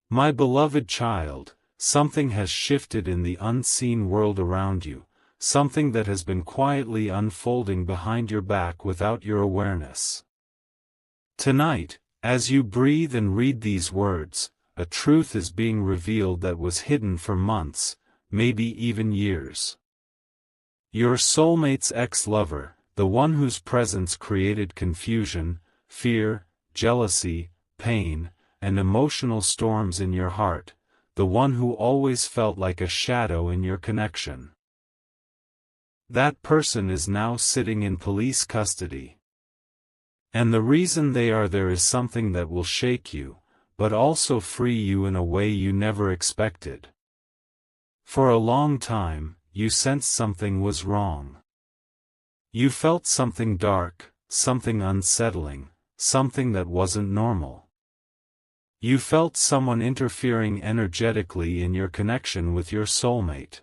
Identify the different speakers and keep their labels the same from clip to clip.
Speaker 1: My beloved child, something has shifted in the unseen world around you, something that has been quietly unfolding behind your back without your awareness. Tonight, as you breathe and read these words, a truth is being revealed that was hidden for months, maybe even years. Your soulmate's ex-lover, the one whose presence created confusion, fear, jealousy, pain, and emotional storms in your heart, the one who always felt like a shadow in your connection. That person is now sitting in police custody. And the reason they are there is something that will shake you, but also free you in a way you never expected. For a long time, you sensed something was wrong. You felt something dark, something unsettling, something that wasn't normal. You felt someone interfering energetically in your connection with your soulmate.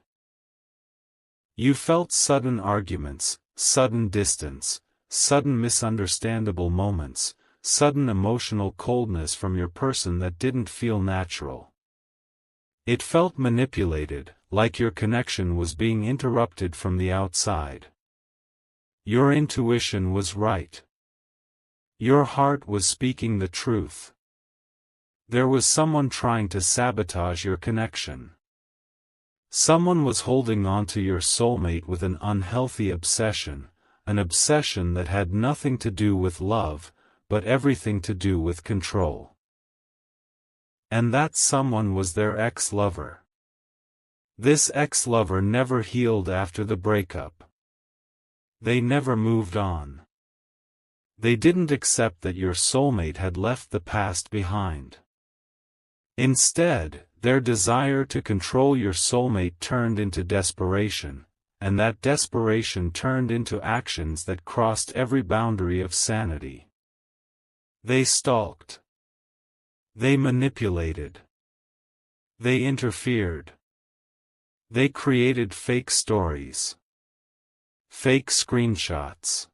Speaker 1: You felt sudden arguments, sudden distance, sudden misunderstandable moments, sudden emotional coldness from your person that didn't feel natural. It felt manipulated, like your connection was being interrupted from the outside. Your intuition was right. Your heart was speaking the truth. There was someone trying to sabotage your connection. Someone was holding on to your soulmate with an unhealthy obsession, an obsession that had nothing to do with love, but everything to do with control. And that someone was their ex-lover. This ex-lover never healed after the breakup. They never moved on. They didn't accept that your soulmate had left the past behind. Instead, their desire to control your soulmate turned into desperation, and that desperation turned into actions that crossed every boundary of sanity. They stalked. They manipulated. They interfered. They created fake stories. Fake screenshots.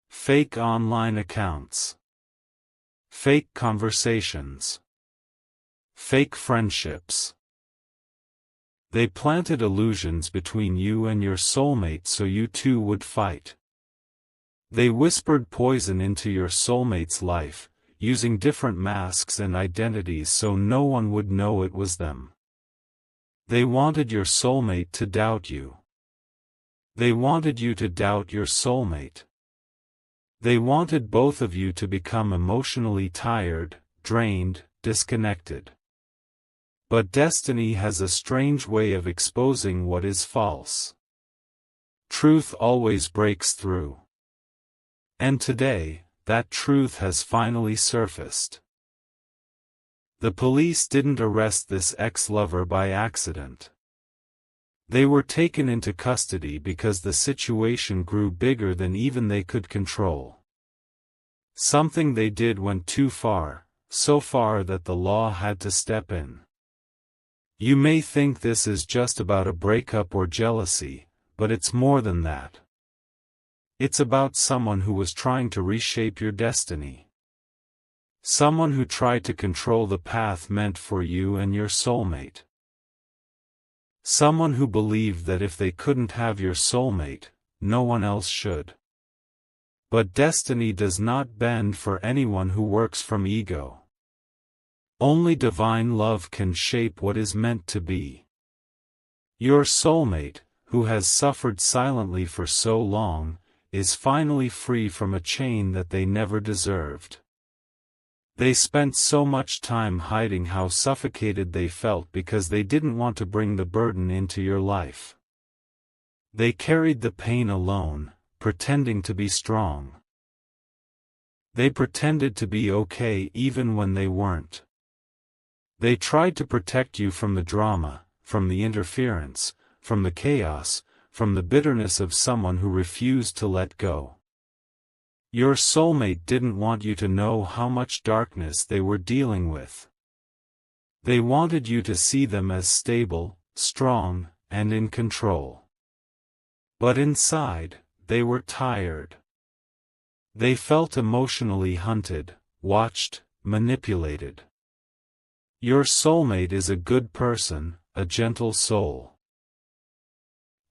Speaker 1: Fake online accounts. Fake conversations. Fake friendships. They planted illusions between you and your soulmate so you two would fight. They whispered poison into your soulmate's life, using different masks and identities so no one would know it was them. They wanted your soulmate to doubt you. They wanted you to doubt your soulmate. They wanted both of you to become emotionally tired, drained, disconnected. But destiny has a strange way of exposing what is false. Truth always breaks through. And today, that truth has finally surfaced. The police didn't arrest this ex-lover by accident. They were taken into custody because the situation grew bigger than even they could control. Something they did went too far, so far that the law had to step in. You may think this is just about a breakup or jealousy, but it's more than that. It's about someone who was trying to reshape your destiny. Someone who tried to control the path meant for you and your soulmate. Someone who believed that if they couldn't have your soulmate, no one else should. But destiny does not bend for anyone who works from ego. Only divine love can shape what is meant to be. Your soulmate, who has suffered silently for so long, is finally free from a chain that they never deserved. They spent so much time hiding how suffocated they felt because they didn't want to bring the burden into your life. They carried the pain alone, pretending to be strong. They pretended to be okay even when they weren't. They tried to protect you from the drama, from the interference, from the chaos, from the bitterness of someone who refused to let go. Your soulmate didn't want you to know how much darkness they were dealing with. They wanted you to see them as stable, strong, and in control. But inside, they were tired. They felt emotionally hunted, watched, manipulated. Your soulmate is a good person, a gentle soul,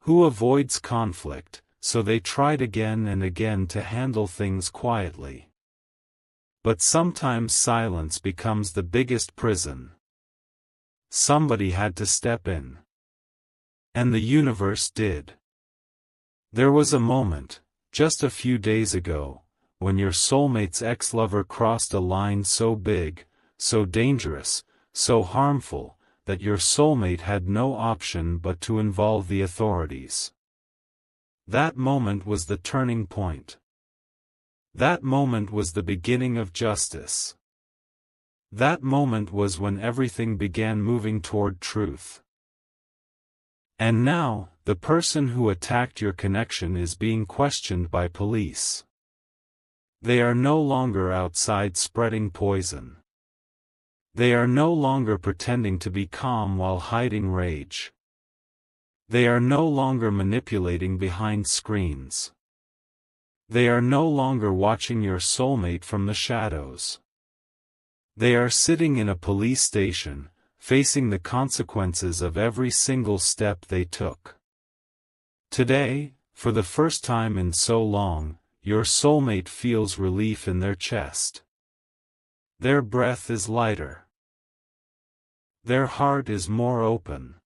Speaker 1: who avoids conflict, so they tried again and again to handle things quietly. But sometimes silence becomes the biggest prison. Somebody had to step in. And the universe did. There was a moment, just a few days ago, when your soulmate's ex-lover crossed a line so big, so dangerous, so harmful, that your soulmate had no option but to involve the authorities. That moment was the turning point. That moment was the beginning of justice. That moment was when everything began moving toward truth. And now, the person who attacked your connection is being questioned by police. They are no longer outside spreading poison. They are no longer pretending to be calm while hiding rage. They are no longer manipulating behind screens. They are no longer watching your soulmate from the shadows. They are sitting in a police station, facing the consequences of every single step they took. Today, for the first time in so long, your soulmate feels relief in their chest. Their breath is lighter. Their heart is more open.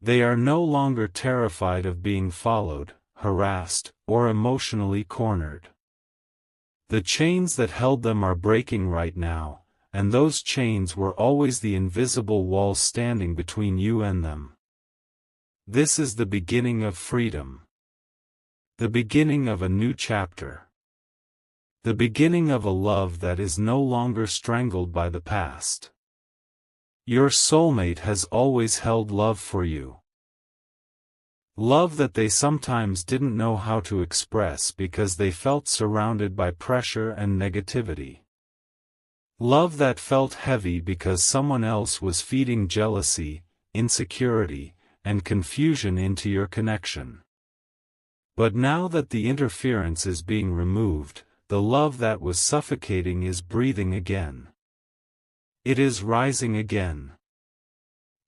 Speaker 1: They are no longer terrified of being followed, harassed, or emotionally cornered. The chains that held them are breaking right now, and those chains were always the invisible wall standing between you and them. This is the beginning of freedom. The beginning of a new chapter. The beginning of a love that is no longer strangled by the past. Your soulmate has always held love for you. Love that they sometimes didn't know how to express because they felt surrounded by pressure and negativity. Love that felt heavy because someone else was feeding jealousy, insecurity, and confusion into your connection. But now that the interference is being removed, the love that was suffocating is breathing again. It is rising again.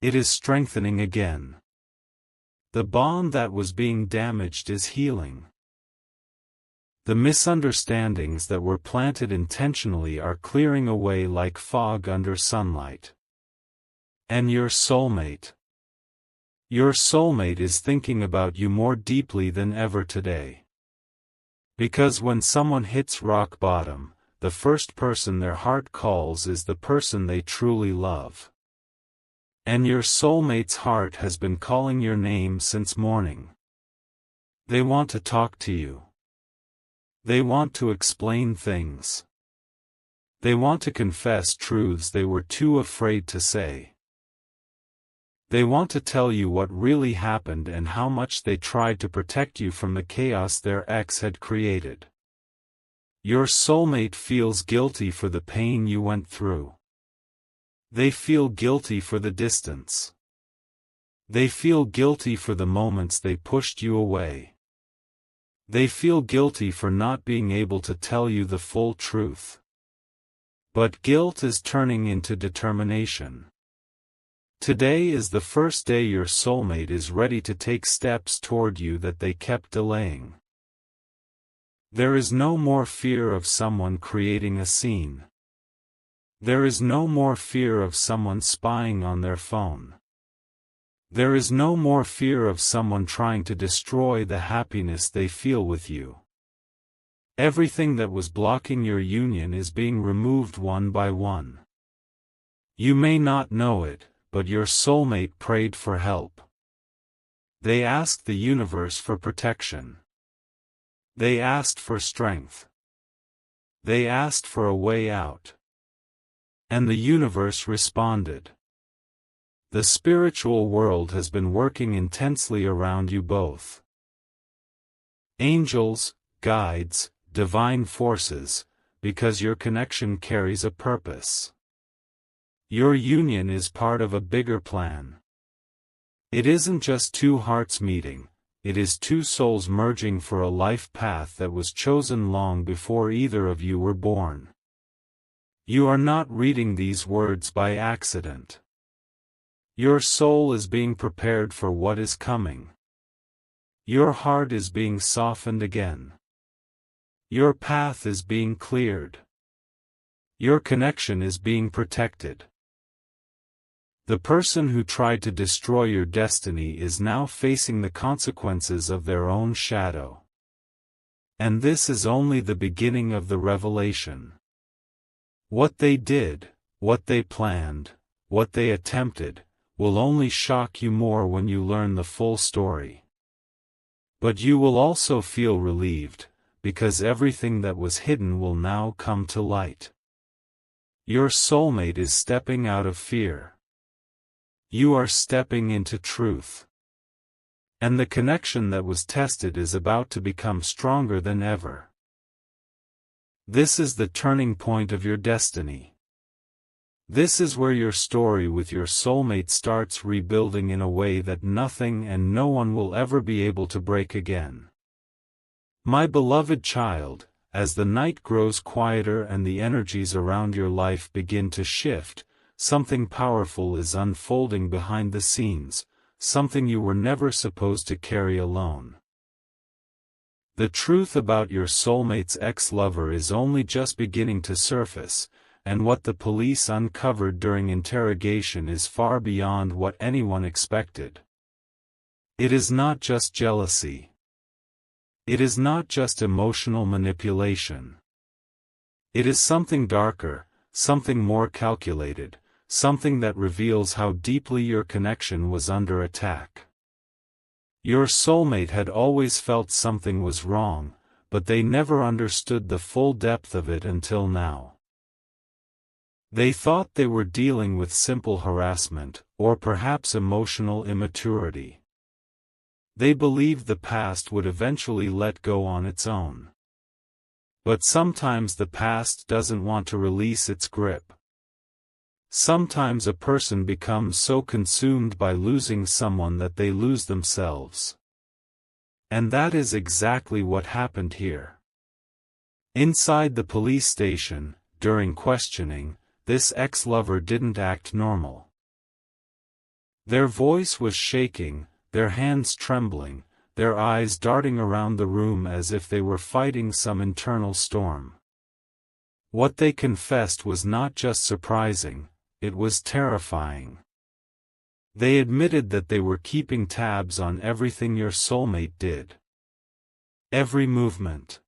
Speaker 1: It is strengthening again. The bond that was being damaged is healing. The misunderstandings that were planted intentionally are clearing away like fog under sunlight. And your soulmate is thinking about you more deeply than ever today. Because when someone hits rock bottom, the first person their heart calls is the person they truly love. And your soulmate's heart has been calling your name since morning. They want to talk to you. They want to explain things. They want to confess truths they were too afraid to say. They want to tell you what really happened and how much they tried to protect you from the chaos their ex had created. Your soulmate feels guilty for the pain you went through. They feel guilty for the distance. They feel guilty for the moments they pushed you away. They feel guilty for not being able to tell you the full truth. But guilt is turning into determination. Today is the first day your soulmate is ready to take steps toward you that they kept delaying. There is no more fear of someone creating a scene. There is no more fear of someone spying on their phone. There is no more fear of someone trying to destroy the happiness they feel with you. Everything that was blocking your union is being removed one by one. You may not know it, but your soulmate prayed for help. They asked the universe for protection. They asked for strength. They asked for a way out. And the universe responded. The spiritual world has been working intensely around you both. Angels, guides, divine forces, because your connection carries a purpose. Your union is part of a bigger plan. It isn't just two hearts meeting, it is two souls merging for a life path that was chosen long before either of you were born. You are not reading these words by accident. Your soul is being prepared for what is coming. Your heart is being softened again. Your path is being cleared. Your connection is being protected. The person who tried to destroy your destiny is now facing the consequences of their own shadow. And this is only the beginning of the revelation. What they did, what they planned, what they attempted, will only shock you more when you learn the full story. But you will also feel relieved, because everything that was hidden will now come to light. Your soulmate is stepping out of fear. You are stepping into truth. And the connection that was tested is about to become stronger than ever. This is the turning point of your destiny. This is where your story with your soulmate starts rebuilding in a way that nothing and no one will ever be able to break again. My beloved child, as the night grows quieter and the energies around your life begin to shift, something powerful is unfolding behind the scenes, something you were never supposed to carry alone. The truth about your soulmate's ex-lover is only just beginning to surface, and what the police uncovered during interrogation is far beyond what anyone expected. It is not just jealousy. It is not just emotional manipulation. It is something darker, something more calculated, something that reveals how deeply your connection was under attack. Your soulmate had always felt something was wrong, but they never understood the full depth of it until now. They thought they were dealing with simple harassment, or perhaps emotional immaturity. They believed the past would eventually let go on its own. But sometimes the past doesn't want to release its grip. Sometimes a person becomes so consumed by losing someone that they lose themselves. And that is exactly what happened here. Inside the police station, during questioning, this ex-lover didn't act normal. Their voice was shaking, their hands trembling, their eyes darting around the room as if they were fighting some internal storm. What they confessed was not just surprising, it was terrifying. They admitted that they were keeping tabs on everything your soulmate did. Every movement.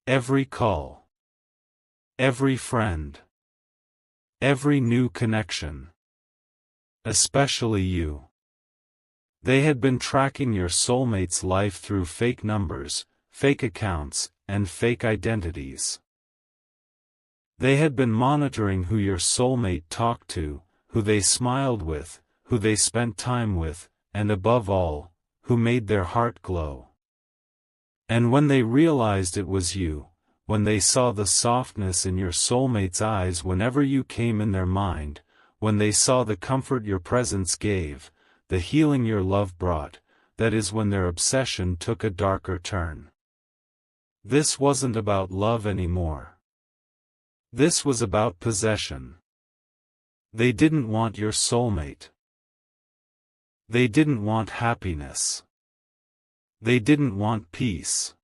Speaker 1: Every call. Every friend. Every new connection. Especially you. They had been tracking your soulmate's life through fake numbers, fake accounts, and fake identities. They had been monitoring who your soulmate talked to, who they smiled with, who they spent time with, and above all, who made their heart glow. And when they realized it was you, when they saw the softness in your soulmate's eyes whenever you came in their mind, when they saw the comfort your presence gave, the healing your love brought, that is when their obsession took a darker turn. This wasn't about love anymore. This was about possession. They didn't want your soulmate. They didn't want happiness. They didn't want peace.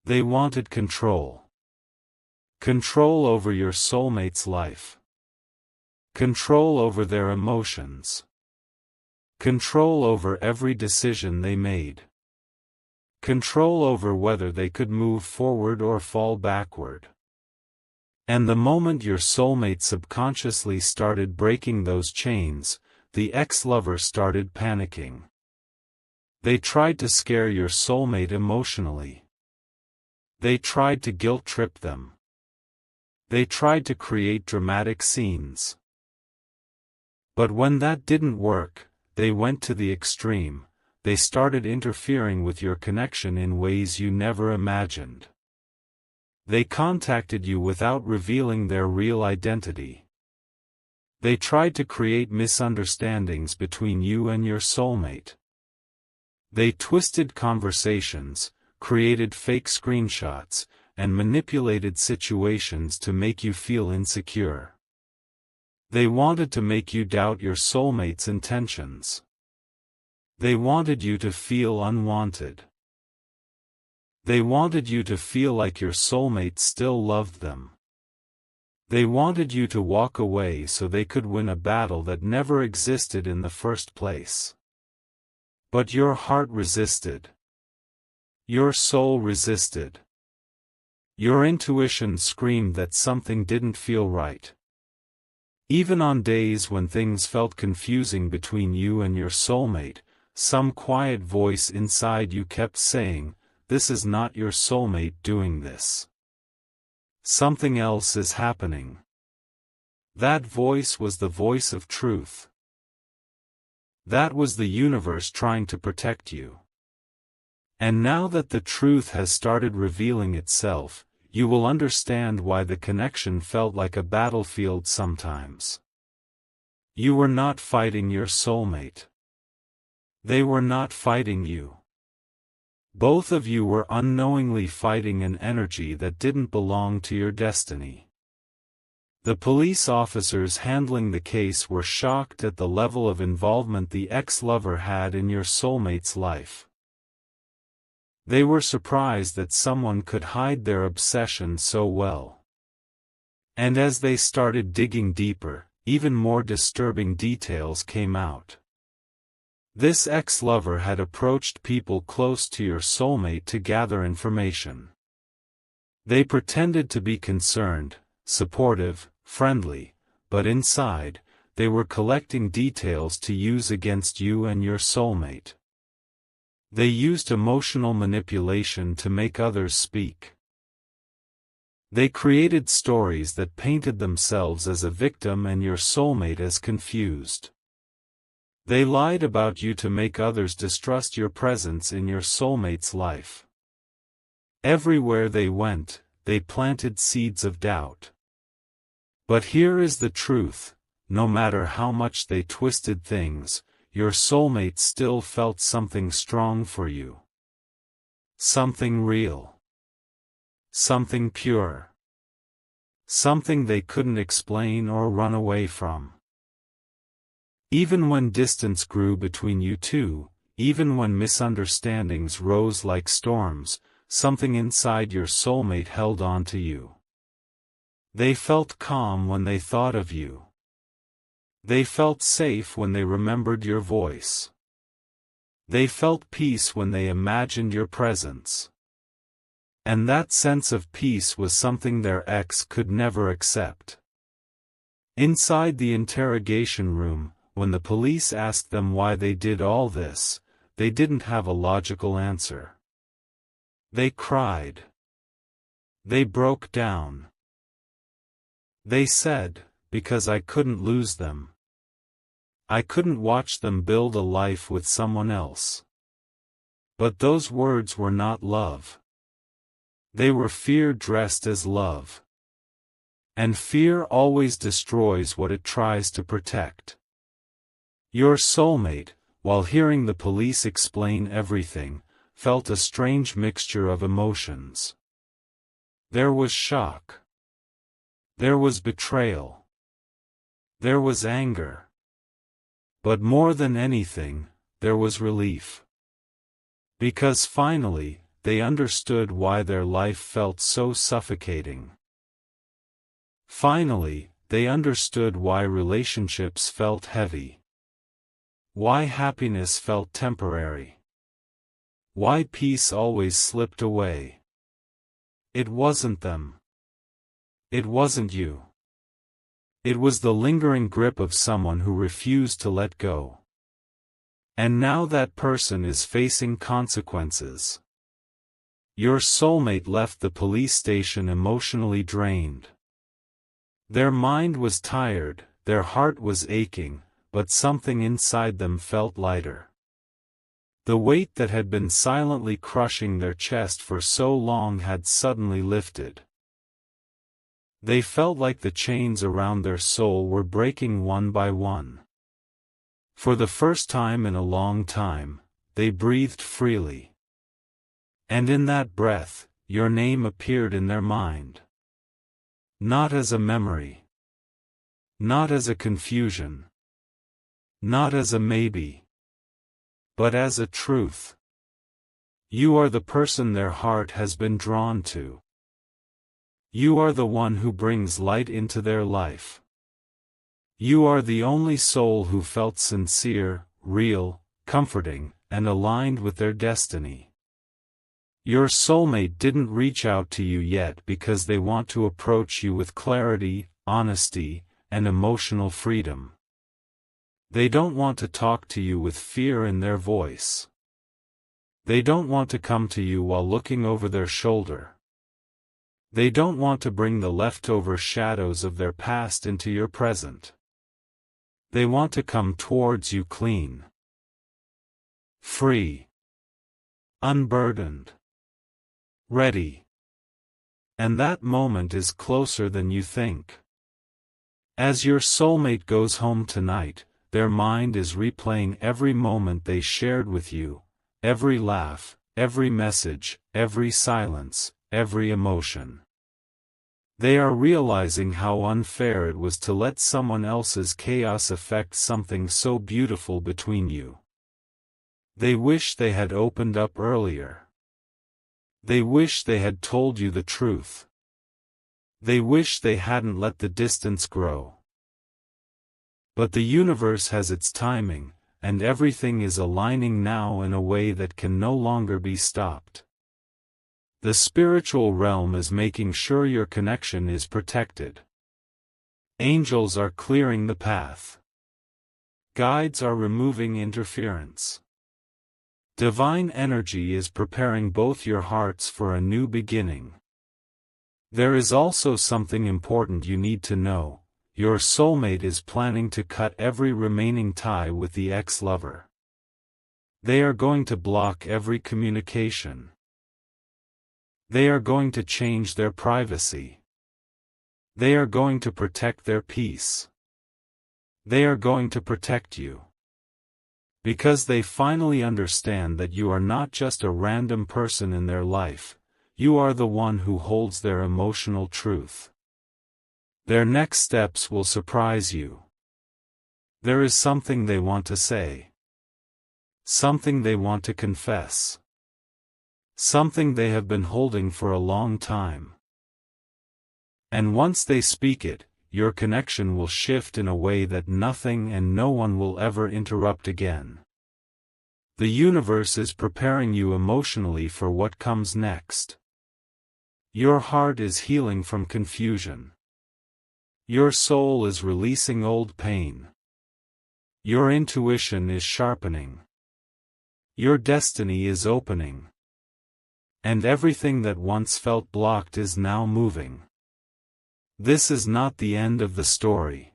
Speaker 1: They wanted control. Control over your soulmate's life. Control over their emotions. Control over every decision they made. Control over whether they could move forward or fall backward. And the moment your soulmate subconsciously started breaking those chains, the ex-lover started panicking. They tried to scare your soulmate emotionally. They tried to guilt-trip them. They tried to create dramatic scenes. But when that didn't work, they went to the extreme. They started interfering with your connection in ways you never imagined. They contacted you without revealing their real identity. They tried to create misunderstandings between you and your soulmate. They twisted conversations, created fake screenshots, and manipulated situations to make you feel insecure. They wanted to make you doubt your soulmate's intentions. They wanted you to feel unwanted. They wanted you to feel like your soulmate still loved them. They wanted you to walk away so they could win a battle that never existed in the first place. But your heart resisted. Your soul resisted. Your intuition screamed that something didn't feel right. Even on days when things felt confusing between you and your soulmate, some quiet voice inside you kept saying, "This is not your soulmate doing this. Something else is happening." That voice was the voice of truth. That was the universe trying to protect you. And now that the truth has started revealing itself, you will understand why the connection felt like a battlefield sometimes. You were not fighting your soulmate. They were not fighting you. Both of you were unknowingly fighting an energy that didn't belong to your destiny. The police officers handling the case were shocked at the level of involvement the ex-lover had in your soulmate's life. They were surprised that someone could hide their obsession so well. And as they started digging deeper, even more disturbing details came out. This ex-lover had approached people close to your soulmate to gather information. They pretended to be concerned, supportive, friendly, but inside, they were collecting details to use against you and your soulmate. They used emotional manipulation to make others speak. They created stories that painted themselves as a victim and your soulmate as confused. They lied about you to make others distrust your presence in your soulmate's life. Everywhere they went, they planted seeds of doubt. But here is the truth: no matter how much they twisted things, your soulmate still felt something strong for you. Something real. Something pure. Something they couldn't explain or run away from. Even when distance grew between you two, even when misunderstandings rose like storms, something inside your soulmate held on to you. They felt calm when they thought of you. They felt safe when they remembered your voice. They felt peace when they imagined your presence. And that sense of peace was something their ex could never accept. Inside the interrogation room, when the police asked them why they did all this, they didn't have a logical answer. They cried. They broke down. They said, "Because I couldn't lose them. I couldn't watch them build a life with someone else." But those words were not love. They were fear dressed as love. And fear always destroys what it tries to protect. Your soulmate, while hearing the police explain everything, felt a strange mixture of emotions. There was shock. There was betrayal. There was anger. But more than anything, there was relief. Because finally, they understood why their life felt so suffocating. Finally, they understood why relationships felt heavy. Why happiness felt temporary. Why peace always slipped away. It wasn't them. It wasn't you. It was the lingering grip of someone who refused to let go. And now that person is facing consequences. Your soulmate left the police station emotionally drained. Their mind was tired, their heart was aching, but something inside them felt lighter. The weight that had been silently crushing their chest for so long had suddenly lifted. They felt like the chains around their soul were breaking one by one. For the first time in a long time, they breathed freely. And in that breath, your name appeared in their mind. Not as a memory. Not as a confusion. Not as a maybe. But as a truth. You are the person their heart has been drawn to. You are the one who brings light into their life. You are the only soul who felt sincere, real, comforting, and aligned with their destiny. Your soulmate didn't reach out to you yet because they want to approach you with clarity, honesty, and emotional freedom. They don't want to talk to you with fear in their voice. They don't want to come to you while looking over their shoulder. They don't want to bring the leftover shadows of their past into your present. They want to come towards you clean. Free. Unburdened. Ready. And that moment is closer than you think. As your soulmate goes home tonight, their mind is replaying every moment they shared with you, every laugh, every message, every silence, every emotion. They are realizing how unfair it was to let someone else's chaos affect something so beautiful between you. They wish they had opened up earlier. They wish they had told you the truth. They wish they hadn't let the distance grow. But the universe has its timing, and everything is aligning now in a way that can no longer be stopped. The spiritual realm is making sure your connection is protected. Angels are clearing the path. Guides are removing interference. Divine energy is preparing both your hearts for a new beginning. There is also something important you need to know. Your soulmate is planning to cut every remaining tie with the ex-lover. They are going to block every communication. They are going to change their privacy. They are going to protect their peace. They are going to protect you. Because they finally understand that you are not just a random person in their life, you are the one who holds their emotional truth. Their next steps will surprise you. There is something they want to say. Something they want to confess. Something they have been holding for a long time. And once they speak it, your connection will shift in a way that nothing and no one will ever interrupt again. The universe is preparing you emotionally for what comes next. Your heart is healing from confusion. Your soul is releasing old pain. Your intuition is sharpening. Your destiny is opening. And everything that once felt blocked is now moving. This is not the end of the story.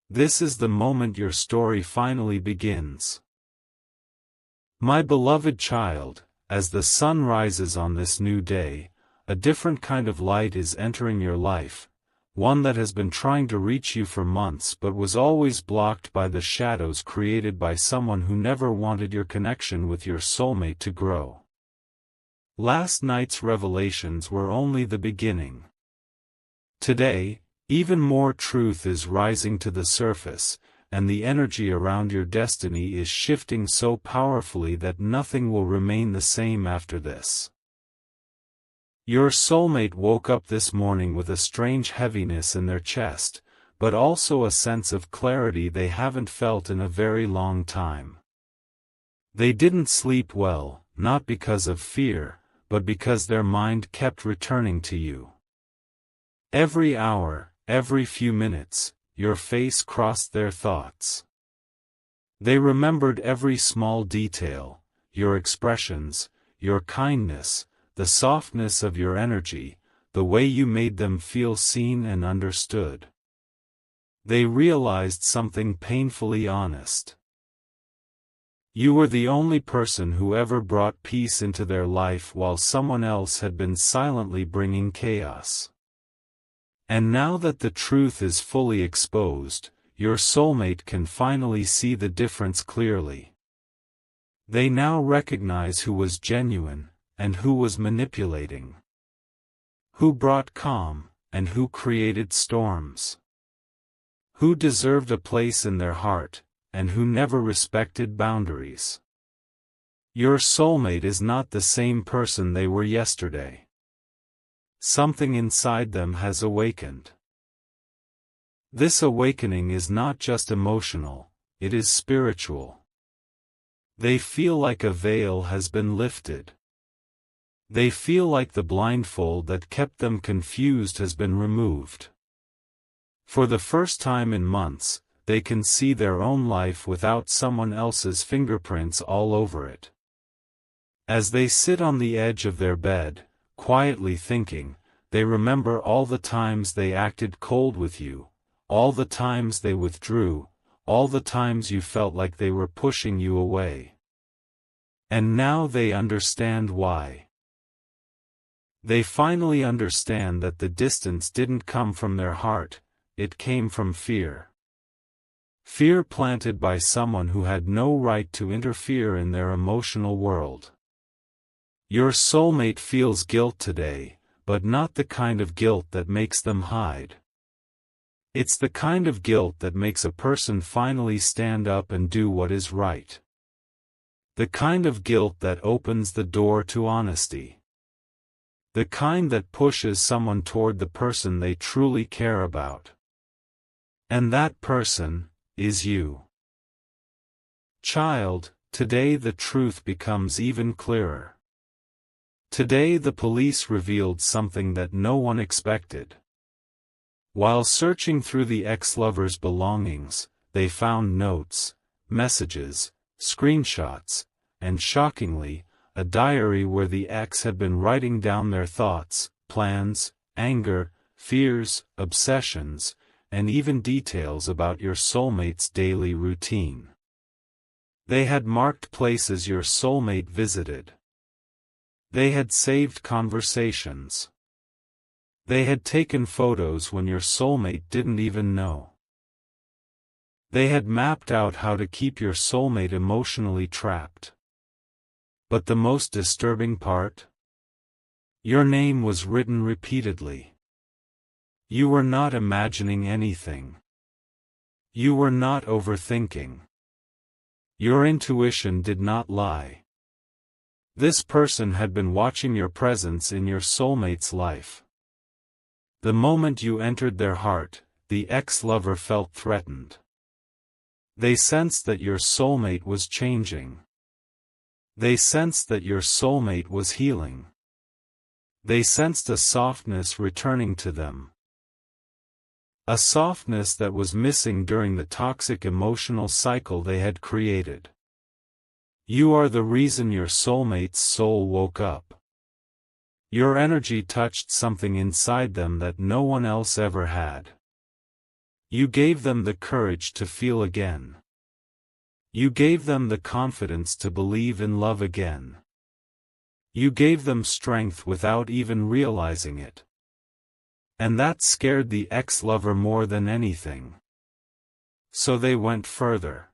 Speaker 1: This is the moment your story finally begins. My beloved child, as the sun rises on this new day, a different kind of light is entering your life, one that has been trying to reach you for months but was always blocked by the shadows created by someone who never wanted your connection with your soulmate to grow. Last night's revelations were only the beginning. Today, even more truth is rising to the surface, and the energy around your destiny is shifting so powerfully that nothing will remain the same after this. Your soulmate woke up this morning with a strange heaviness in their chest, but also a sense of clarity they haven't felt in a very long time. They didn't sleep well, not because of fear, but because their mind kept returning to you. Every hour, every few minutes, your face crossed their thoughts. They remembered every small detail, your expressions, your kindness, the softness of your energy, the way you made them feel seen and understood. They realized something painfully honest. You were the only person who ever brought peace into their life while someone else had been silently bringing chaos. And now that the truth is fully exposed, your soulmate can finally see the difference clearly. They now recognize who was genuine, and who was manipulating? Who brought calm, and who created storms? Who deserved a place in their heart, and who never respected boundaries? Your soulmate is not the same person they were yesterday. Something inside them has awakened. This awakening is not just emotional, it is spiritual. They feel like a veil has been lifted. They feel like the blindfold that kept them confused has been removed. For the first time in months, they can see their own life without someone else's fingerprints all over it. As they sit on the edge of their bed, quietly thinking, they remember all the times they acted cold with you, all the times they withdrew, all the times you felt like they were pushing you away. And now they understand why. They finally understand that the distance didn't come from their heart, it came from fear. Fear planted by someone who had no right to interfere in their emotional world. Your soulmate feels guilt today, but not the kind of guilt that makes them hide. It's the kind of guilt that makes a person finally stand up and do what is right. The kind of guilt that opens the door to honesty. The kind that pushes someone toward the person they truly care about. And that person is you. Child, today the truth becomes even clearer. Today the police revealed something that no one expected. While searching through the ex-lover's belongings, they found notes, messages, screenshots, and shockingly, a diary where the ex had been writing down their thoughts, plans, anger, fears, obsessions, and even details about your soulmate's daily routine. They had marked places your soulmate visited. They had saved conversations. They had taken photos when your soulmate didn't even know. They had mapped out how to keep your soulmate emotionally trapped. But the most disturbing part? Your name was written repeatedly. You were not imagining anything. You were not overthinking. Your intuition did not lie. This person had been watching your presence in your soulmate's life. The moment you entered their heart, the ex-lover felt threatened. They sensed that your soulmate was changing. They sensed that your soulmate was healing. They sensed a softness returning to them. A softness that was missing during the toxic emotional cycle they had created. You are the reason your soulmate's soul woke up. Your energy touched something inside them that no one else ever had. You gave them the courage to feel again. You gave them the confidence to believe in love again. You gave them strength without even realizing it. And that scared the ex-lover more than anything. So they went further.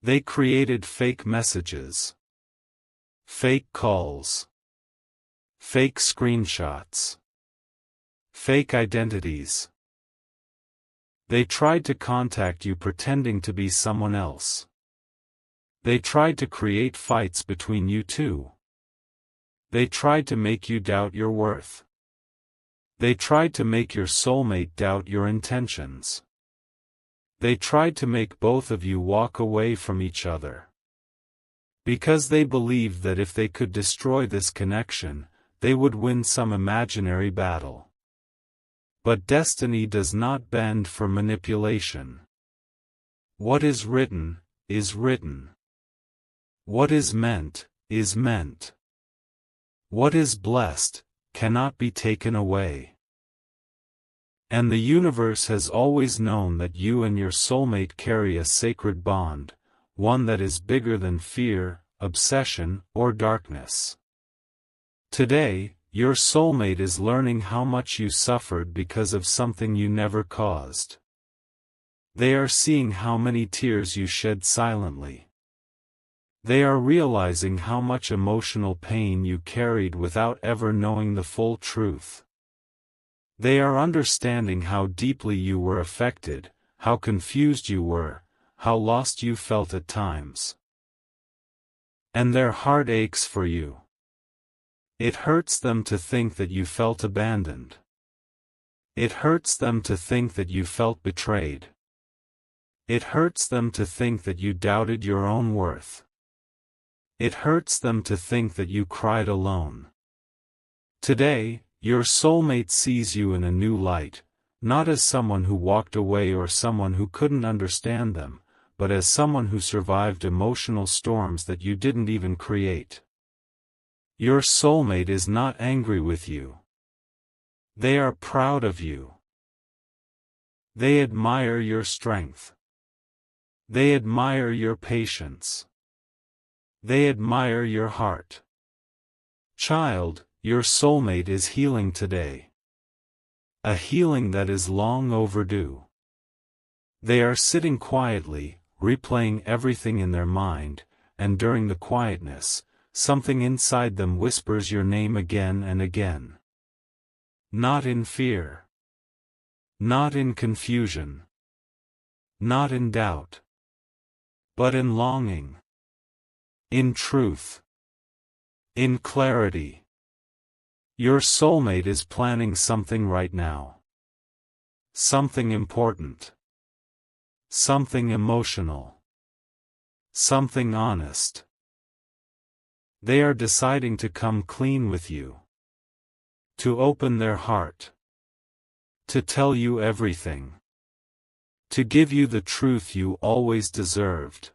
Speaker 1: They created fake messages. Fake calls. Fake screenshots. Fake identities. They tried to contact you pretending to be someone else. They tried to create fights between you two. They tried to make you doubt your worth. They tried to make your soulmate doubt your intentions. They tried to make both of you walk away from each other. Because they believed that if they could destroy this connection, they would win some imaginary battle. But destiny does not bend for manipulation. What is written, is written. What is meant, is meant. What is blessed, cannot be taken away. And the universe has always known that you and your soulmate carry a sacred bond, one that is bigger than fear, obsession, or darkness. Today, your soulmate is learning how much you suffered because of something you never caused. They are seeing how many tears you shed silently. They are realizing how much emotional pain you carried without ever knowing the full truth. They are understanding how deeply you were affected, how confused you were, how lost you felt at times. And their heart aches for you. It hurts them to think that you felt abandoned. It hurts them to think that you felt betrayed. It hurts them to think that you doubted your own worth. It hurts them to think that you cried alone. Today, your soulmate sees you in a new light, not as someone who walked away or someone who couldn't understand them, but as someone who survived emotional storms that you didn't even create. Your soulmate is not angry with you. They are proud of you. They admire your strength. They admire your patience. They admire your heart. Child, your soulmate is healing today. A healing that is long overdue. They are sitting quietly, replaying everything in their mind, and during the quietness, something inside them whispers your name again and again. Not in fear. Not in confusion. Not in doubt. But in longing. In truth. In clarity. Your soulmate is planning something right now. Something important. Something emotional. Something honest. They are deciding to come clean with you. To open their heart. To tell you everything. To give you the truth you always deserved.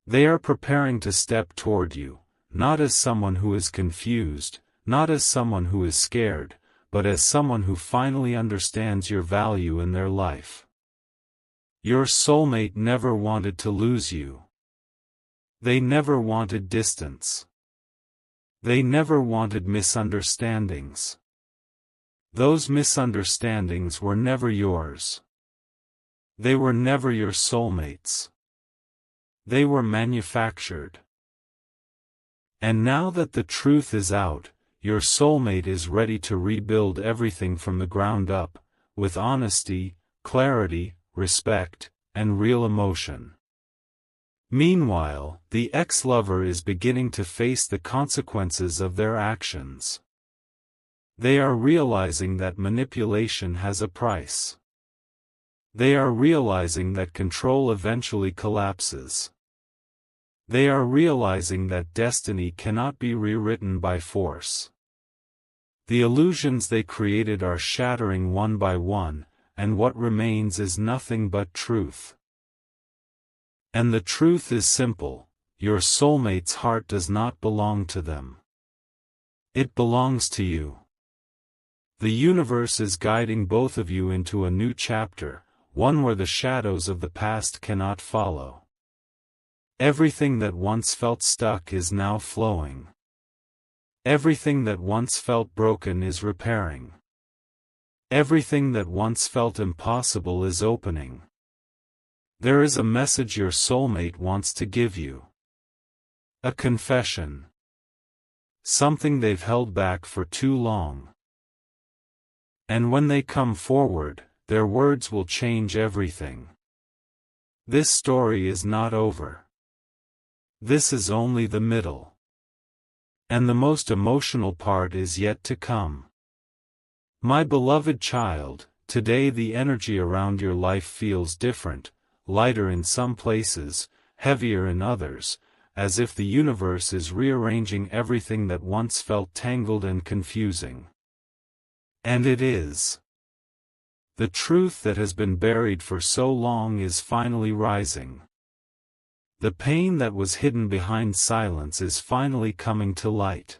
Speaker 1: They are preparing to step toward you, not as someone who is confused, not as someone who is scared, but as someone who finally understands your value in their life. Your soulmate never wanted to lose you. They never wanted distance. They never wanted misunderstandings. Those misunderstandings were never yours. They were never your soulmate's. They were manufactured. And now that the truth is out, your soulmate is ready to rebuild everything from the ground up, with honesty, clarity, respect, and real emotion. Meanwhile, the ex-lover is beginning to face the consequences of their actions. They are realizing that manipulation has a price. They are realizing that control eventually collapses. They are realizing that destiny cannot be rewritten by force. The illusions they created are shattering one by one, and what remains is nothing but truth. And the truth is simple: your soulmate's heart does not belong to them. It belongs to you. The universe is guiding both of you into a new chapter, one where the shadows of the past cannot follow. Everything that once felt stuck is now flowing. Everything that once felt broken is repairing. Everything that once felt impossible is opening. There is a message your soulmate wants to give you. A confession. Something they've held back for too long. And when they come forward, their words will change everything. This story is not over. This is only the middle. And the most emotional part is yet to come. My beloved child, today the energy around your life feels different, lighter in some places, heavier in others, as if the universe is rearranging everything that once felt tangled and confusing. And it is. The truth that has been buried for so long is finally rising. The pain that was hidden behind silence is finally coming to light.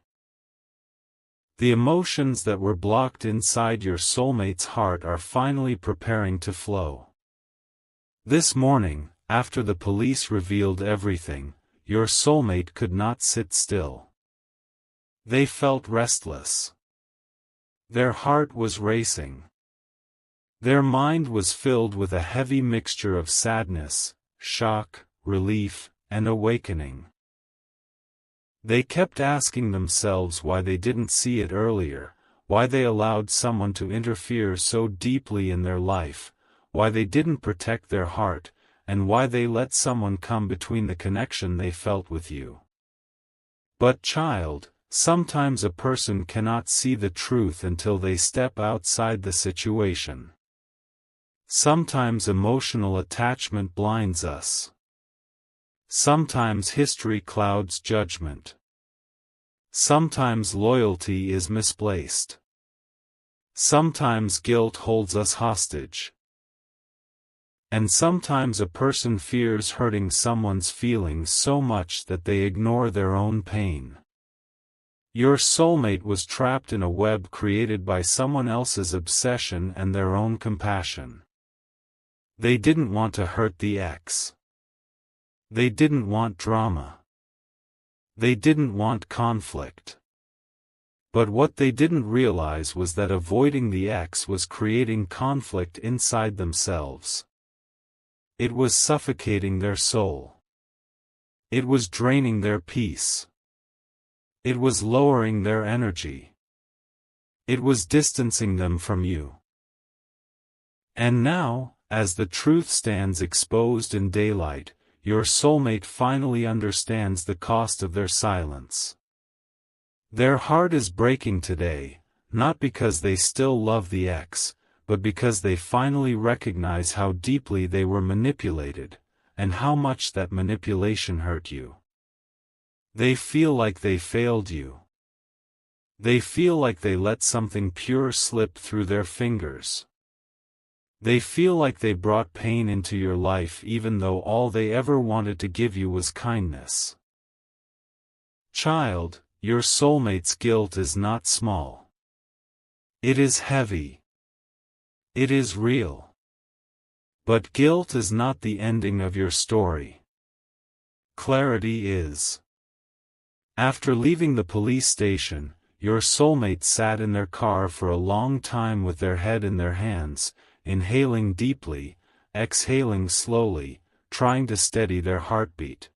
Speaker 1: The emotions that were blocked inside your soulmate's heart are finally preparing to flow. This morning, after the police revealed everything, your soulmate could not sit still. They felt restless. Their heart was racing. Their mind was filled with a heavy mixture of sadness, shock, relief, and awakening. They kept asking themselves why they didn't see it earlier, why they allowed someone to interfere so deeply in their life, why they didn't protect their heart, and why they let someone come between the connection they felt with you. But child, sometimes a person cannot see the truth until they step outside the situation. Sometimes emotional attachment blinds us. Sometimes history clouds judgment. Sometimes loyalty is misplaced. Sometimes guilt holds us hostage. And sometimes a person fears hurting someone's feelings so much that they ignore their own pain. Your soulmate was trapped in a web created by someone else's obsession and their own compassion. They didn't want to hurt the ex. They didn't want drama. They didn't want conflict. But what they didn't realize was that avoiding the ex was creating conflict inside themselves. It was suffocating their soul. It was draining their peace. It was lowering their energy. It was distancing them from you. And now, as the truth stands exposed in daylight, your soulmate finally understands the cost of their silence. Their heart is breaking today, not because they still love the ex, but because they finally recognize how deeply they were manipulated, and how much that manipulation hurt you. They feel like they failed you. They feel like they let something pure slip through their fingers. They feel like they brought pain into your life even though all they ever wanted to give you was kindness. Child, your soulmate's guilt is not small. It is heavy. It is real. But guilt is not the ending of your story. Clarity is. After leaving the police station, your soulmate sat in their car for a long time with their head in their hands, inhaling deeply, exhaling slowly, trying to steady their heartbeat.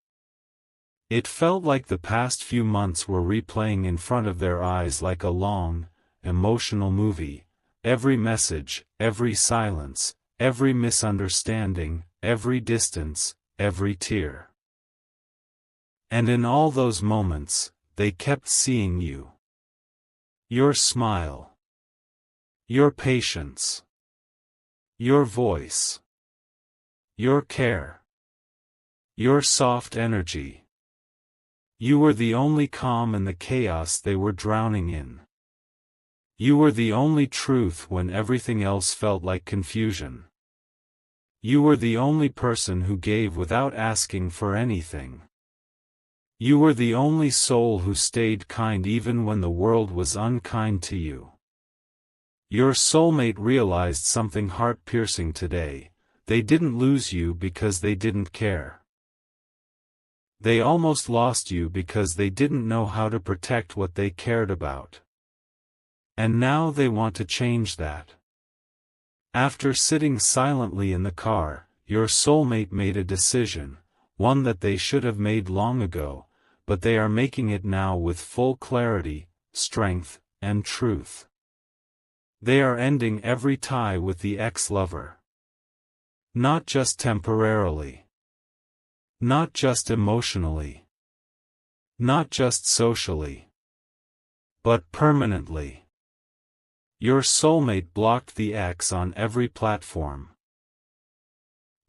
Speaker 1: It felt like the past few months were replaying in front of their eyes like a long, emotional movie, every message, every silence, every misunderstanding, every distance, every tear. And in all those moments, they kept seeing you. Your smile. Your patience. Your voice. Your care. Your soft energy. You were the only calm in the chaos they were drowning in. You were the only truth when everything else felt like confusion. You were the only person who gave without asking for anything. You were the only soul who stayed kind even when the world was unkind to you. Your soulmate realized something heart-piercing today: they didn't lose you because they didn't care. They almost lost you because they didn't know how to protect what they cared about. And now they want to change that. After sitting silently in the car, your soulmate made a decision, one that they should have made long ago, but they are making it now with full clarity, strength, and truth. They are ending every tie with the ex-lover. Not just temporarily. Not just emotionally. Not just socially. But permanently. Your soulmate blocked the ex on every platform.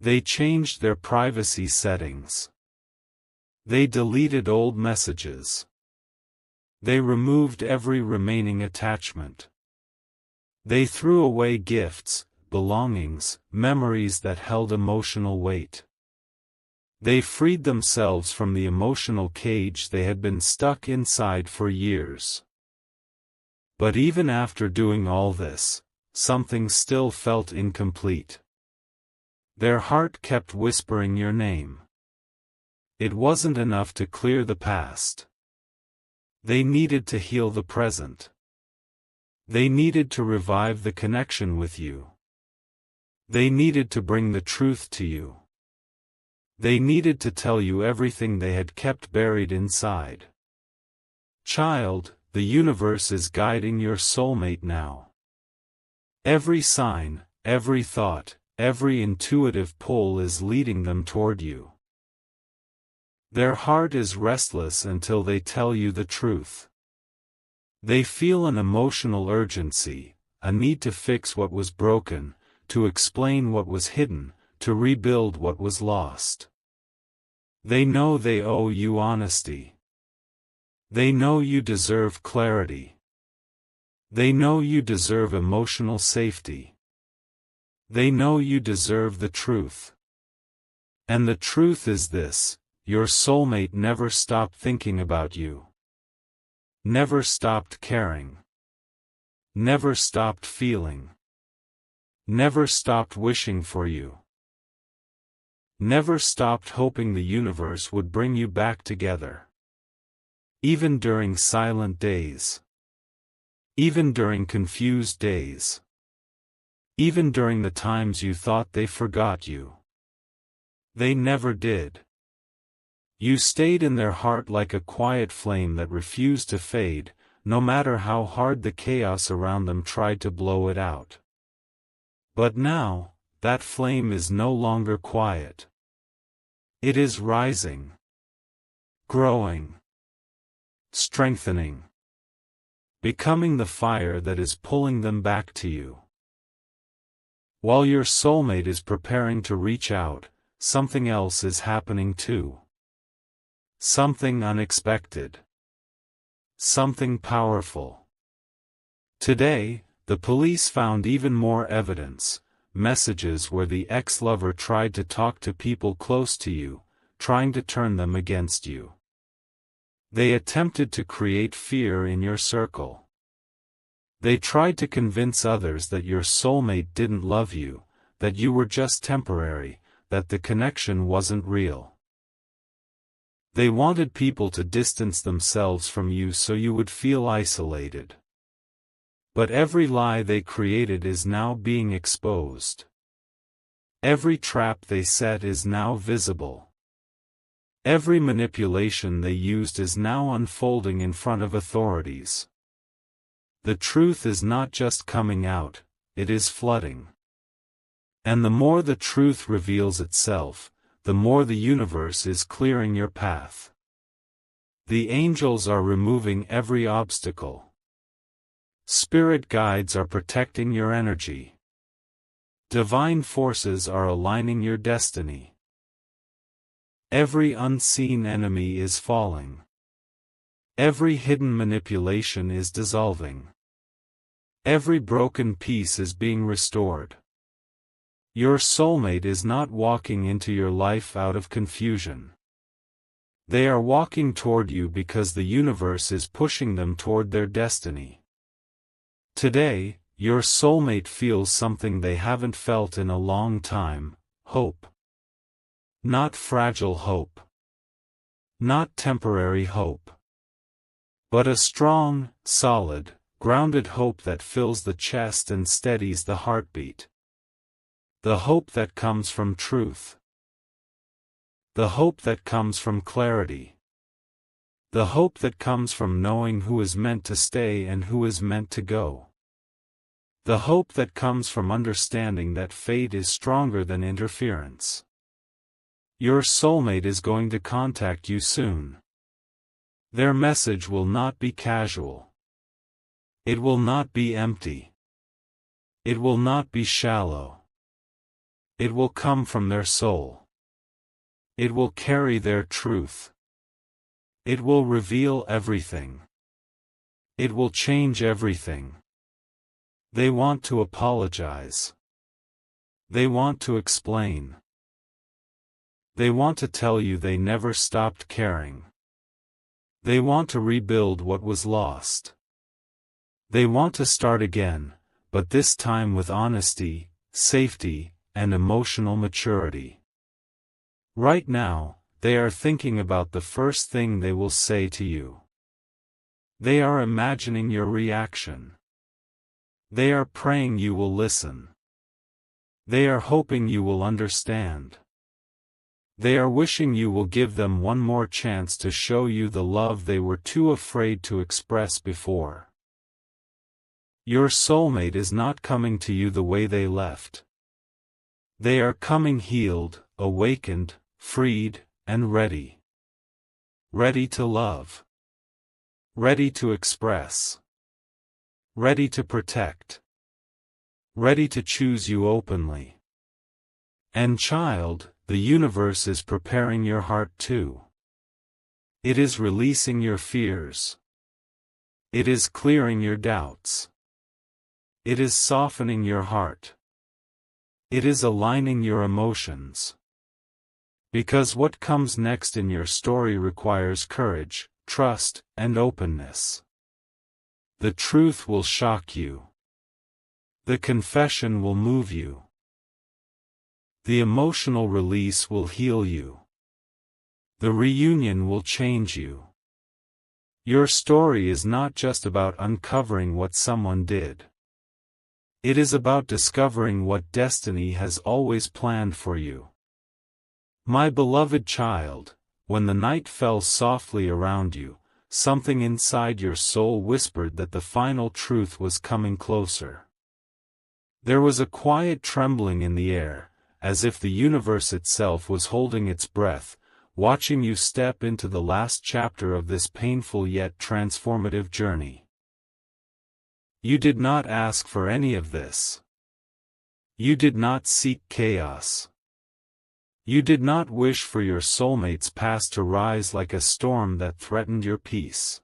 Speaker 1: They changed their privacy settings. They deleted old messages. They removed every remaining attachment. They threw away gifts, belongings, memories that held emotional weight. They freed themselves from the emotional cage they had been stuck inside for years. But even after doing all this, something still felt incomplete. Their heart kept whispering your name. It wasn't enough to clear the past. They needed to heal the present. They needed to revive the connection with you. They needed to bring the truth to you. They needed to tell you everything they had kept buried inside. Child, the universe is guiding your soulmate now. Every sign, every thought, every intuitive pull is leading them toward you. Their heart is restless until they tell you the truth. They feel an emotional urgency, a need to fix what was broken, to explain what was hidden, to rebuild what was lost. They know they owe you honesty. They know you deserve clarity. They know you deserve emotional safety. They know you deserve the truth. And the truth is this: your soulmate never stopped thinking about you. Never stopped caring. Never stopped feeling. Never stopped wishing for you. Never stopped hoping the universe would bring you back together. Even during silent days. Even during confused days. Even during the times you thought they forgot you. They never did. You stayed in their heart like a quiet flame that refused to fade, no matter how hard the chaos around them tried to blow it out. But now, that flame is no longer quiet. It is rising. Growing. Strengthening. Becoming the fire that is pulling them back to you. While your soulmate is preparing to reach out, something else is happening too. Something unexpected. Something powerful. Today, the police found even more evidence, messages where the ex-lover tried to talk to people close to you, trying to turn them against you. They attempted to create fear in your circle. They tried to convince others that your soulmate didn't love you, that you were just temporary, that the connection wasn't real. They wanted people to distance themselves from you so you would feel isolated. But every lie they created is now being exposed. Every trap they set is now visible. Every manipulation they used is now unfolding in front of authorities. The truth is not just coming out, it is flooding. And the more the truth reveals itself, the more the universe is clearing your path. The angels are removing every obstacle. Spirit guides are protecting your energy. Divine forces are aligning your destiny. Every unseen enemy is falling. Every hidden manipulation is dissolving. Every broken piece is being restored. Your soulmate is not walking into your life out of confusion. They are walking toward you because the universe is pushing them toward their destiny. Today, your soulmate feels something they haven't felt in a long time: hope. Not fragile hope. Not temporary hope. But a strong, solid, grounded hope that fills the chest and steadies the heartbeat. The hope that comes from truth. The hope that comes from clarity. The hope that comes from knowing who is meant to stay and who is meant to go. The hope that comes from understanding that fate is stronger than interference. Your soulmate is going to contact you soon. Their message will not be casual. It will not be empty. It will not be shallow. It will come from their soul. It will carry their truth. It will reveal everything. It will change everything. They want to apologize. They want to explain. They want to tell you they never stopped caring. They want to rebuild what was lost. They want to start again, but this time with honesty, safety, and emotional maturity. Right now, they are thinking about the first thing they will say to you. They are imagining your reaction. They are praying you will listen. They are hoping you will understand. They are wishing you will give them one more chance to show you the love they were too afraid to express before. Your soulmate is not coming to you the way they left. They are coming healed, awakened, freed, and ready. Ready to love. Ready to express. Ready to protect. Ready to choose you openly. And child, the universe is preparing your heart too. It is releasing your fears. It is clearing your doubts. It is softening your heart. It is aligning your emotions. Because what comes next in your story requires courage, trust, and openness. The truth will shock you. The confession will move you. The emotional release will heal you. The reunion will change you. Your story is not just about uncovering what someone did. It is about discovering what destiny has always planned for you. My beloved child, when the night fell softly around you, something inside your soul whispered that the final truth was coming closer. There was a quiet trembling in the air, as if the universe itself was holding its breath, watching you step into the last chapter of this painful yet transformative journey. You did not ask for any of this. You did not seek chaos. You did not wish for your soulmate's past to rise like a storm that threatened your peace.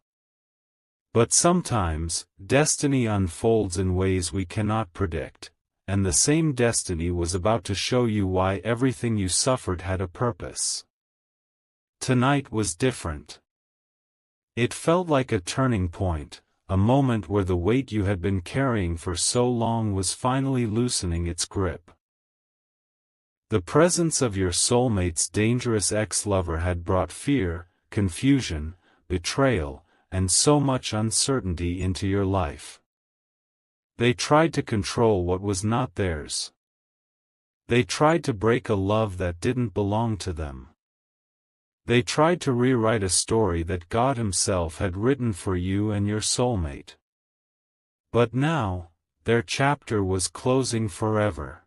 Speaker 1: But sometimes, destiny unfolds in ways we cannot predict, and the same destiny was about to show you why everything you suffered had a purpose. Tonight was different. It felt like a turning point, a moment where the weight you had been carrying for so long was finally loosening its grip. The presence of your soulmate's dangerous ex-lover had brought fear, confusion, betrayal, and so much uncertainty into your life. They tried to control what was not theirs. They tried to break a love that didn't belong to them. They tried to rewrite a story that God Himself had written for you and your soulmate. But now, their chapter was closing forever.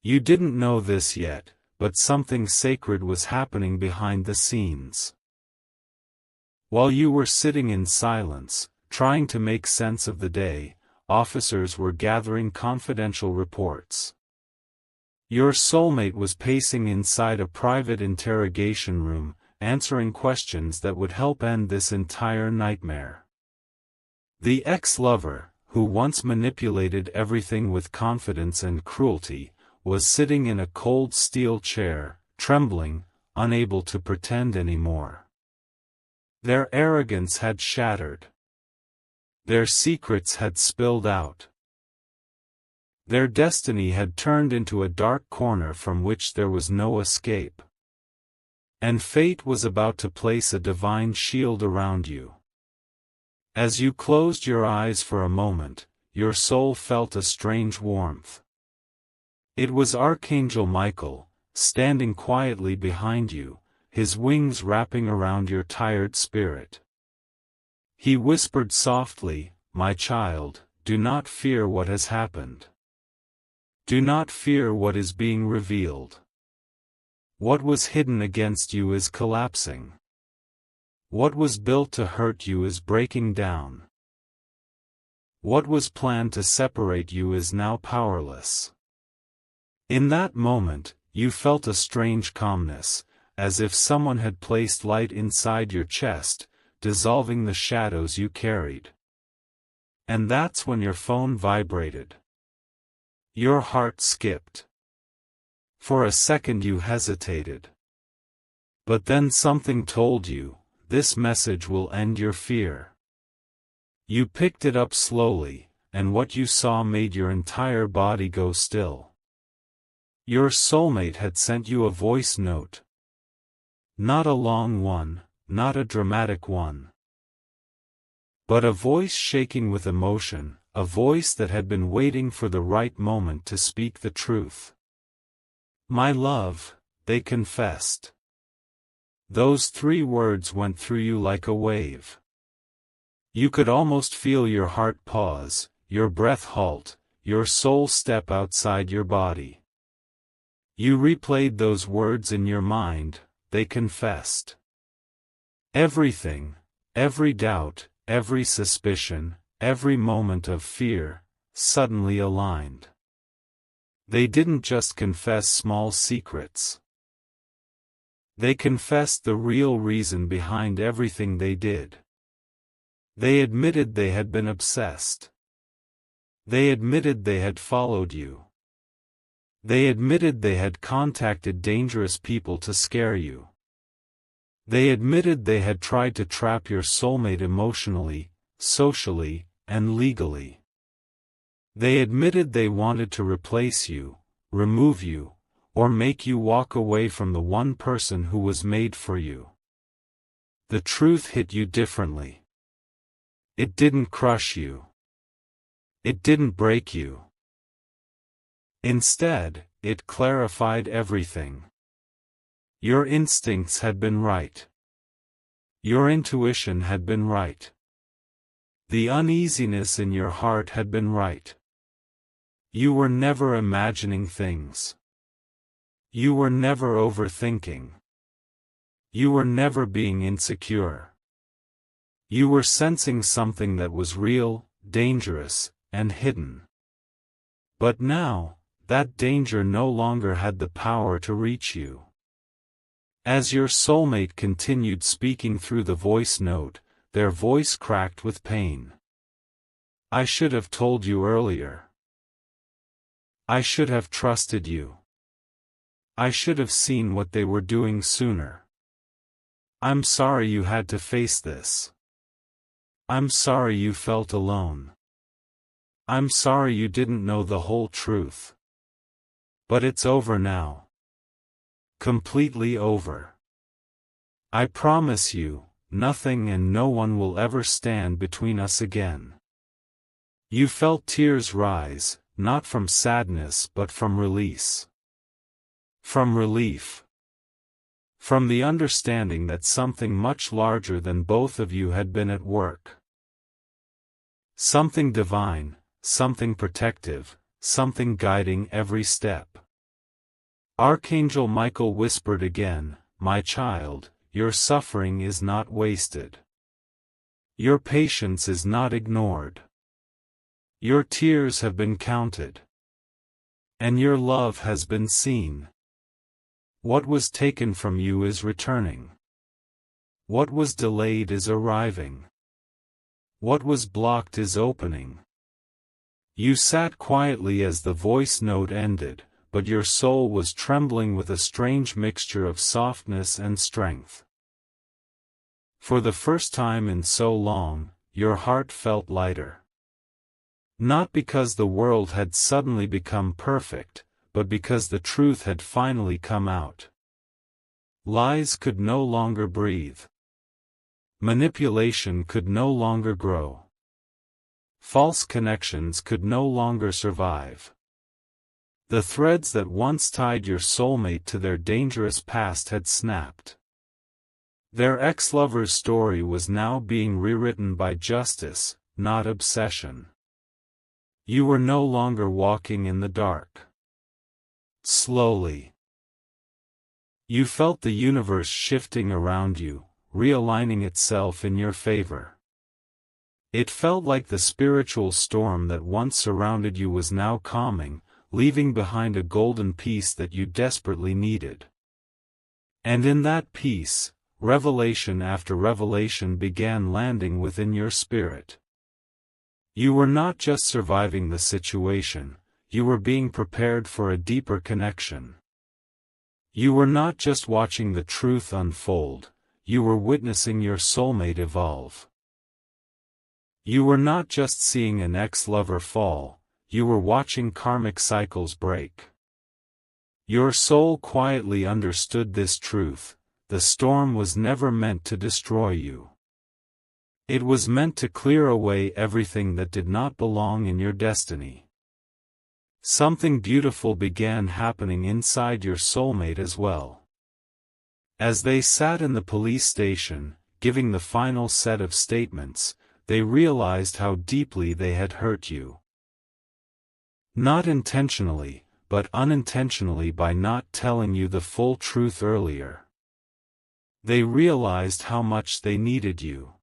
Speaker 1: You didn't know this yet, but something sacred was happening behind the scenes. While you were sitting in silence, trying to make sense of the day, officers were gathering confidential reports. Your soulmate was pacing inside a private interrogation room, answering questions that would help end this entire nightmare. The ex-lover, who once manipulated everything with confidence and cruelty, was sitting in a cold steel chair, trembling, unable to pretend anymore. Their arrogance had shattered. Their secrets had spilled out. Their destiny had turned into a dark corner from which there was no escape. And fate was about to place a divine shield around you. As you closed your eyes for a moment, your soul felt a strange warmth. It was Archangel Michael, standing quietly behind you, his wings wrapping around your tired spirit. He whispered softly, "My child, do not fear what has happened. Do not fear what is being revealed. What was hidden against you is collapsing. What was built to hurt you is breaking down. What was planned to separate you is now powerless." In that moment, you felt a strange calmness, as if someone had placed light inside your chest, dissolving the shadows you carried. And that's when your phone vibrated. Your heart skipped. For a second you hesitated. But then something told you, this message will end your fear. You picked it up slowly, and what you saw made your entire body go still. Your soulmate had sent you a voice note. Not a long one, not a dramatic one. But a voice shaking with emotion, a voice that had been waiting for the right moment to speak the truth. "My love, they confessed. Those 3 words went through you like a wave. You could almost feel your heart pause, your breath halt, your soul step outside your body. You replayed those words in your mind, they confessed. Everything, every doubt, every suspicion, every moment of fear, suddenly aligned. They didn't just confess small secrets. They confessed the real reason behind everything they did. They admitted they had been obsessed. They admitted they had followed you. They admitted they had contacted dangerous people to scare you. They admitted they had tried to trap your soulmate emotionally, socially, and legally. They admitted they wanted to replace you, remove you, or make you walk away from the one person who was made for you. The truth hit you differently. It didn't crush you. It didn't break you. Instead, it clarified everything. Your instincts had been right. Your intuition had been right. The uneasiness in your heart had been right. You were never imagining things. You were never overthinking. You were never being insecure. You were sensing something that was real, dangerous, and hidden. But now, that danger no longer had the power to reach you. As your soulmate continued speaking through the voice note, their voice cracked with pain. I should have told you earlier. I should have trusted you. I should have seen what they were doing sooner. I'm sorry you had to face this. I'm sorry you felt alone. I'm sorry you didn't know the whole truth. But it's over now. Completely over. I promise you, nothing and no one will ever stand between us again. You felt tears rise, not from sadness but from release. From relief. From the understanding that something much larger than both of you had been at work. Something divine, something protective, something guiding every step. Archangel Michael whispered again, "My child, your suffering is not wasted. Your patience is not ignored. Your tears have been counted. And your love has been seen. What was taken from you is returning. What was delayed is arriving. What was blocked is opening." You sat quietly as the voice note ended, but your soul was trembling with a strange mixture of softness and strength. For the first time in so long, your heart felt lighter. Not because the world had suddenly become perfect, but because the truth had finally come out. Lies could no longer breathe. Manipulation could no longer grow. False connections could no longer survive. The threads that once tied your soulmate to their dangerous past had snapped. Their ex-lover's story was now being rewritten by justice, not obsession. You were no longer walking in the dark. Slowly, you felt the universe shifting around you, realigning itself in your favor. It felt like the spiritual storm that once surrounded you was now calming, leaving behind a golden peace that you desperately needed. And in that peace, revelation after revelation began landing within your spirit. You were not just surviving the situation, you were being prepared for a deeper connection. You were not just watching the truth unfold, you were witnessing your soulmate evolve. You were not just seeing an ex-lover fall, you were watching karmic cycles break. Your soul quietly understood this truth: the storm was never meant to destroy you. It was meant to clear away everything that did not belong in your destiny. Something beautiful began happening inside your soulmate as well. As they sat in the police station, giving the final set of statements, they realized how deeply they had hurt you. Not intentionally, but unintentionally by not telling you the full truth earlier. They realized how much they needed you.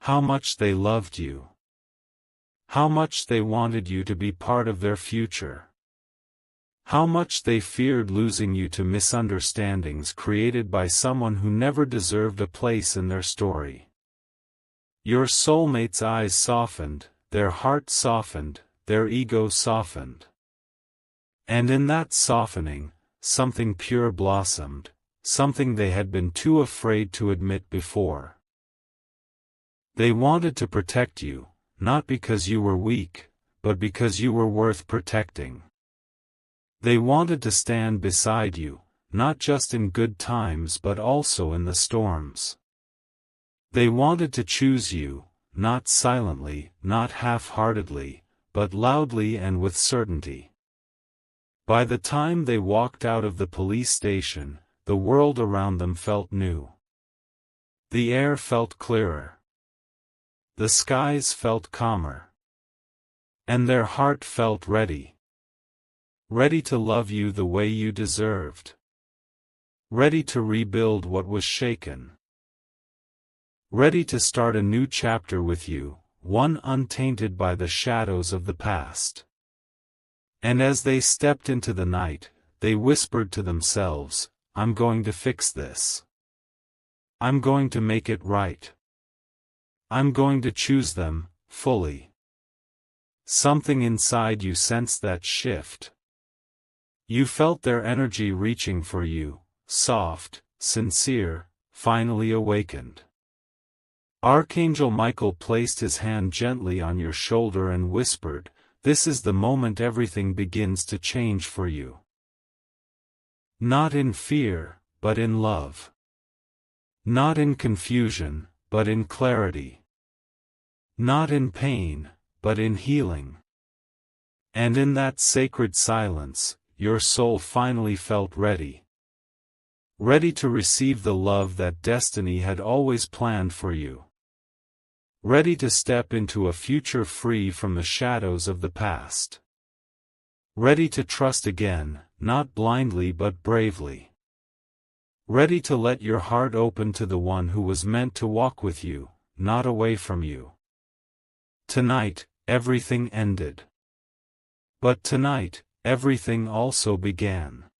Speaker 1: How much they loved you. How much they wanted you to be part of their future. How much they feared losing you to misunderstandings created by someone who never deserved a place in their story. Your soulmate's eyes softened, their heart softened, their ego softened. And in that softening, something pure blossomed, something they had been too afraid to admit before. They wanted to protect you, not because you were weak, but because you were worth protecting. They wanted to stand beside you, not just in good times but also in the storms. They wanted to choose you, not silently, not half-heartedly, but loudly and with certainty. By the time they walked out of the police station, the world around them felt new. The air felt clearer. The skies felt calmer. And their heart felt ready. Ready to love you the way you deserved. Ready to rebuild what was shaken. Ready to start a new chapter with you, one untainted by the shadows of the past. And as they stepped into the night, they whispered to themselves, "I'm going to fix this. I'm going to make it right. I'm going to choose them, fully." Something inside you sensed that shift. You felt their energy reaching for you, soft, sincere, finally awakened. Archangel Michael placed his hand gently on your shoulder and whispered, "This is the moment everything begins to change for you. Not in fear, but in love. Not in confusion, but in clarity. Not in pain, but in healing." And in that sacred silence, your soul finally felt ready. Ready to receive the love that destiny had always planned for you. Ready to step into a future free from the shadows of the past. Ready to trust again, not blindly but bravely. Ready to let your heart open to the one who was meant to walk with you, not away from you. Tonight, everything ended. But tonight, everything also began.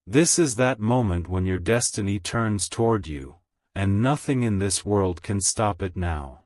Speaker 1: This is that moment when your destiny turns toward you, and nothing in this world can stop it now.